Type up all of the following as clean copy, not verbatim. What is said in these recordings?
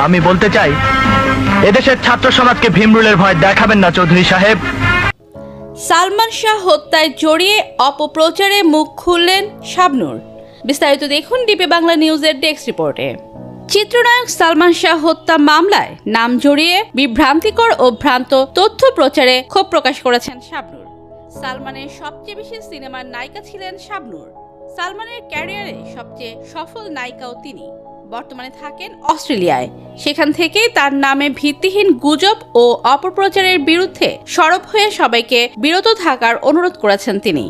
আমি বলতে চাই, এদেশের ছাত্র সমাজকে ভীমরুলের ভয় দেখাবেন না চৌধুরী সাহেব। সালমান শাহ হত্যায় জড়িয়ে অপপ্রচারে মুখ খুললেন শাবনূর। বিস্তারিত দেখুন ডিপি বাংলা নিউজের ডেস্ক রিপোর্টে। চিত্রনায়ক সালমান শাহ হত্যা মামলায় নাম জড়িয়ে বিভ্রান্তিকর ও ভ্রান্ত তথ্য প্রচারে ক্ষোভ প্রকাশ করেছেন শাবনূর। সালমানের সবচেয়ে বেশি সিনেমার নায়িকা ছিলেন শাবনূর। সালমানের ক্যারিয়ারে সবচেয়ে সফল নায়িকাও তিনি। বর্তমানে থাকেন অস্ট্রেলিয়ায়। সেখান থেকেই তার নামে ভিত্তিহীন গুজব ও অপপ্রচারের বিরুদ্ধে সরব হয়ে সবাইকে বিরত থাকার অনুরোধ করেছেন তিনি।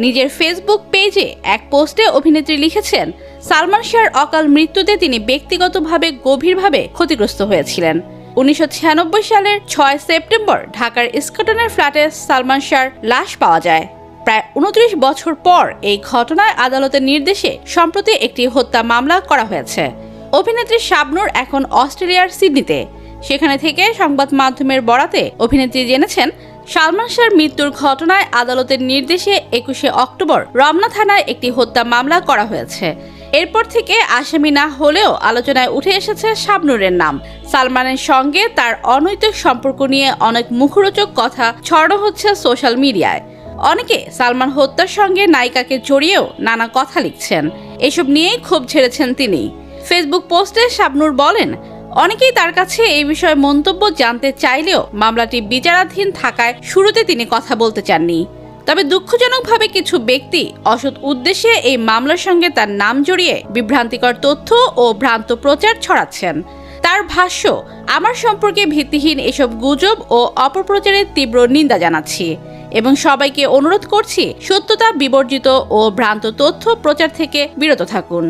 নিজের ফেসবুক পেজে এক পোস্টে অভিনেত্রী লিখেছেন, সালমান শাহর অকাল মৃত্যুতে তিনি ব্যক্তিগতভাবে গভীরভাবে ক্ষতিগ্রস্ত হয়েছিলেন। 1996 সালের 6 সেপ্টেম্বর ঢাকার ইস্কটনের ফ্ল্যাটে সালমান শাহর লাশ পাওয়া যায়। প্রায় 29 বছর পর এই ঘটনায় আদালতের নির্দেশে সম্প্রতি একটি হত্যা মামলা করা হয়েছে। অভিনেত্রী শাবনূর এখন অস্ট্রেলিয়ার সিডনিতে। সেখানে থেকে সংবাদ মাধ্যমের বরাতে অভিনেত্রী জেনেছেন, সালমান শাহর মৃত্যুর ঘটনায় আদালতের নির্দেশে 21 অক্টোবর রমনা থানায় একটি হত্যা মামলা করা হয়েছে। এরপর থেকে আসামি না হলেও আলোচনায় উঠে এসেছে শাবনূরের নাম। সালমানের সঙ্গে তার অনৈতিক সম্পর্ক নিয়ে অনেক মুখরোচক কথা ছড়ানো হচ্ছে সোশ্যাল মিডিয়ায়। অনেকে সালমান হত্যার সঙ্গে নায়িকাকে জড়িয়েও নানা কথা লিখছেন। এসব নিয়েই ক্ষোভ ঝেড়েছেন তিনি। ফেসবুক পোস্টে শাবনূর বলেন, অনেকেই তার কাছে এই বিষয়ে মন্তব্য জানতে চাইলেও মামলাটি বিচারাধীন থাকায় শুরুতে তিনি কথা বলতে চাননি। তবে দুঃখজনকভাবে কিছু ব্যক্তি অসৎ উদ্দেশ্যে এই মামলার সঙ্গে তার নাম জড়িয়ে বিভ্রান্তিকর তথ্য ও ভ্রান্ত প্রচার ছড়াচ্ছেন। তার ভাষ্য, আমার সম্পর্কে ভিত্তিহীন এসব গুজব ও অপপ্রচারের তীব্র নিন্দা জানাচ্ছি এবং সবাইকে অনুরোধ করছি সত্যতা বিবর্জিত ও ভ্রান্ত তথ্য প্রচার থেকে বিরত থাকুন।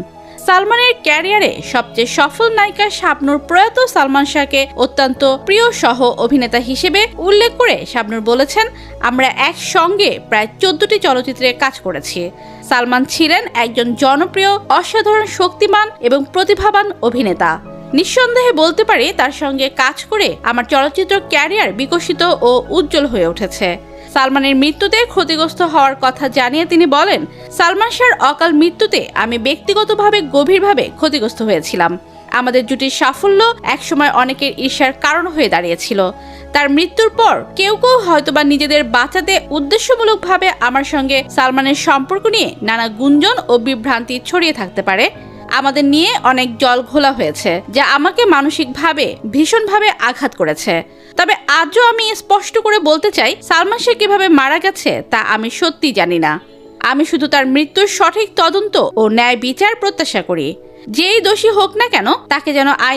সালমানের ক্যারিয়ারে সবচেয়ে সফল নায়িকা শাবনূর প্রয়াত সালমান শাহকে অত্যন্ত প্রিয় সহ অভিনেতা হিসেবে উল্লেখ করে শাবনূর বলেছেন, আমরা একসঙ্গে প্রায় 14টি চলচ্চিত্রে কাজ করেছি। সালমান ছিলেন একজন জনপ্রিয়, অসাধারণ, শক্তিমান এবং প্রতিভাবান অভিনেতা। নিঃসন্দেহে বলতে পারি তার সঙ্গে কাজ করে আমার চলচ্চিত্র ক্যারিয়ার বিকশিত ও উজ্জ্বল হয়ে উঠেছে। সালমানের মৃত্যুতে ক্ষতিগ্রস্ত হওয়ার কথা জানিয়ে তিনি বলেন, সালমান শাহর অকাল মৃত্যুতে আমি ব্যক্তিগতভাবে গভীরভাবে ক্ষতিগ্রস্ত হয়েছিলাম। আমাদের জুটির সাফল্য একসময় অনেকের ঈর্ষার কারণ হয়ে দাঁড়িয়েছিল। তার মৃত্যুর পর কেউ কেউ হয়তোবা নিজেদের বাঁচাতে উদ্দেশ্যমূলকভাবে আমার সঙ্গে সালমানের সম্পর্ক নিয়ে নানা গুঞ্জন ও বিভ্রান্তি ছড়িয়ে থাকতে পারে। আমাদের নিয়ে অনেক জল ঘোলা হয়েছে, যা আমাকে মানসিকভাবে ভীষণভাবে আঘাত করেছে। তবে আজও আমি স্পষ্ট করে বলতে চাই, সালমান শাহ কিভাবে মারা গেছে তা আমি সত্যি জানি না। আমি শুধু তার মৃত্যুর সঠিক তদন্ত ও ন্যায় বিচার প্রত্যাশা করি। যেই দোষী হোক না কেন, তাকে যেন আইন